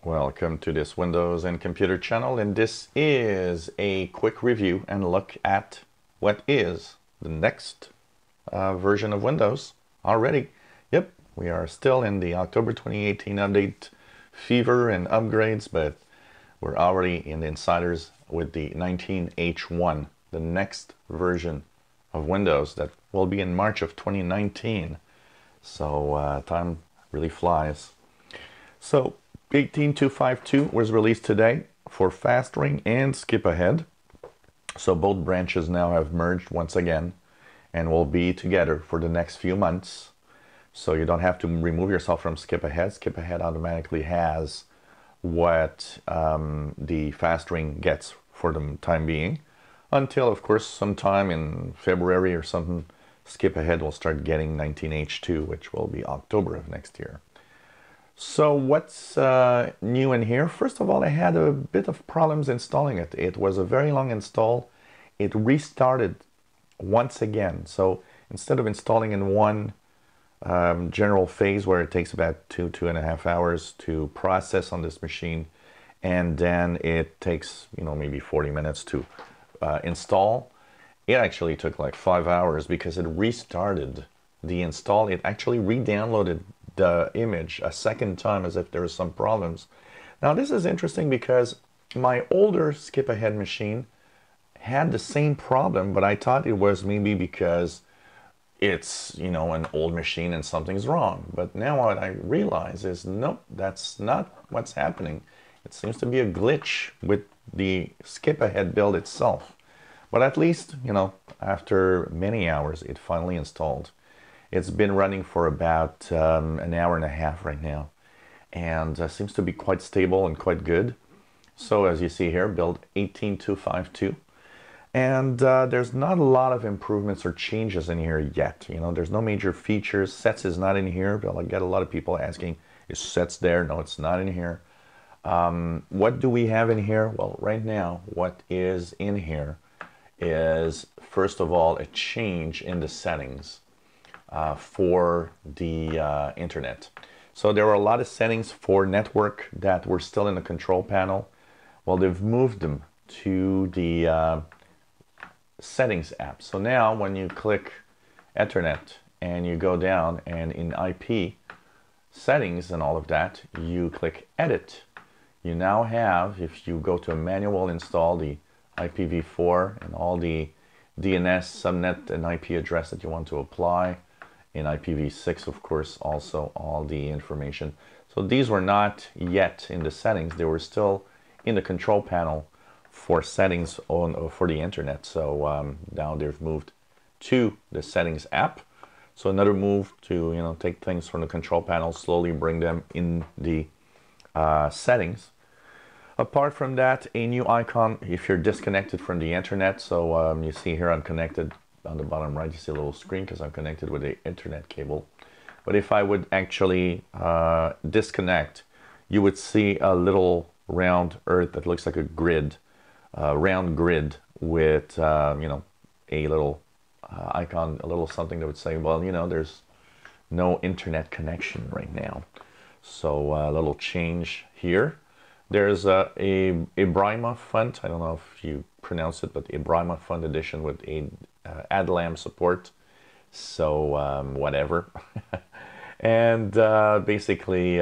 Welcome to this Windows and Computer channel, and this is a quick review and look at what is the next version of Windows already. Yep, we are still in the October 2018 update fever and upgrades, but we're already in the insiders with the 19H1, the next version of Windows that will be in March of 2019. So time really flies. So 18252 was released today for Fast Ring and Skip Ahead. So both branches now have merged once again and will be together for the next few months. So you don't have to remove yourself from Skip Ahead. Skip Ahead automatically has what the Fast Ring gets for the time being, until of course sometime in February or something, Skip Ahead will start getting 19H2, which will be October of next year. So what's new in here? First of all, I had a bit of problems installing it. It was a very long install. It restarted once again. So instead of installing in one general phase where it takes about 2.5 hours to process on this machine, and then it takes, maybe 40 minutes to install, it actually took like 5 hours because it restarted the install. It actually re-downloaded the image a second time as if there was some problems. Now this is interesting because my older Skip Ahead machine had the same problem, but I thought it was maybe because it's, an old machine and something's wrong. But now what I realize is, nope, that's not what's happening. It seems to be a glitch with the Skip Ahead build itself. But at least, after many hours, it finally installed. It's been running for about an hour and a half right now, and seems to be quite stable and quite good. So as you see here, build 18252. And there's not a lot of improvements or changes in here yet. There's no major features. Sets is not in here, but I get a lot of people asking, is Sets there? No, it's not in here. What do we have in here? Well, right now, what is in here is, first of all, a change in the settings for the internet. So there were a lot of settings for network that were still in the control panel. Well, they've moved them to the settings app. So now when you click Ethernet and you go down and in IP settings and all of that, you click edit. You now have, if you go to a manual install, the IPv4 and all the DNS, subnet, and IP address that you want to apply. In IPv6, of course, also all the information. So these were not yet in the settings. They were still in the control panel for settings for the internet. So now they've moved to the settings app. So another move to take things from the control panel, slowly bring them in the settings. Apart from that, a new icon if you're disconnected from the internet. So you see here I'm connected. On the bottom right, you see a little screen because I'm connected with the internet cable. But if I would actually disconnect, you would see a little round earth that looks like a grid, round grid with a little icon, a little something that would say, well, there's no internet connection right now. So a little change here. There's a Ibrima font. I don't know if you pronounce it, but Ibrima font edition with a ADLAM support. So whatever. And basically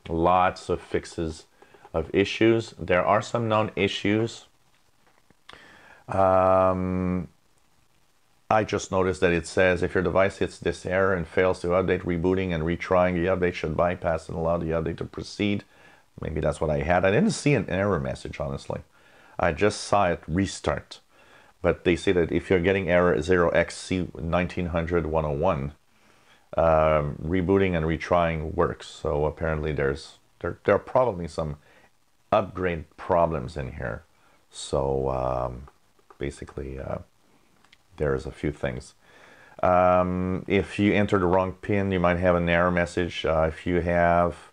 lots of fixes of issues. There are some known issues. I just noticed that it says if your device hits this error and fails to update, rebooting and retrying the update should bypass and allow the update to proceed. Maybe that's what I had. I didn't see an error message, honestly. I just saw it restart. But they say that if you're getting error 0xC1900101, rebooting and retrying works. So apparently there are probably some upgrade problems in here. So basically there's a few things. If you enter the wrong pin, you might have an error message. If you have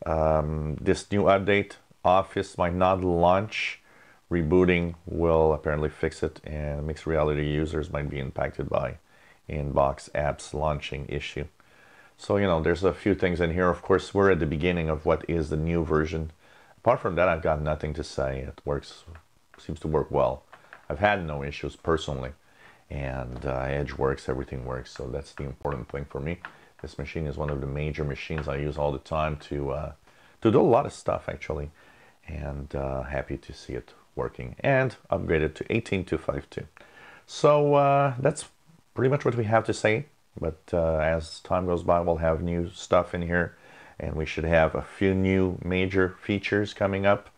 this new update, Office might not launch. Rebooting will apparently fix it, and mixed reality users might be impacted by inbox apps launching issue. So, you know, there's a few things in here. Of course, we're at the beginning of what is the new version. Apart from that, I've got nothing to say. It works, seems to work well. I've had no issues personally. And Edge works, everything works. So that's the important thing for me. This machine is one of the major machines I use all the time to do a lot of stuff, actually. And happy to see it working. And upgraded to 18252. So that's pretty much what we have to say. But as time goes by, we'll have new stuff in here, and we should have a few new major features coming up.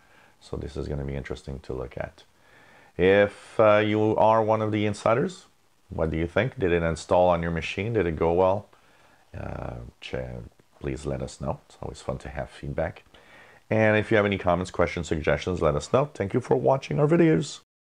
So this is going to be interesting to look at. If you are one of the insiders, what do you think? Did it install on your machine? Did it go well? Please let us know. It's always fun to have feedback. And if you have any comments, questions, suggestions, let us know. Thank you for watching our videos.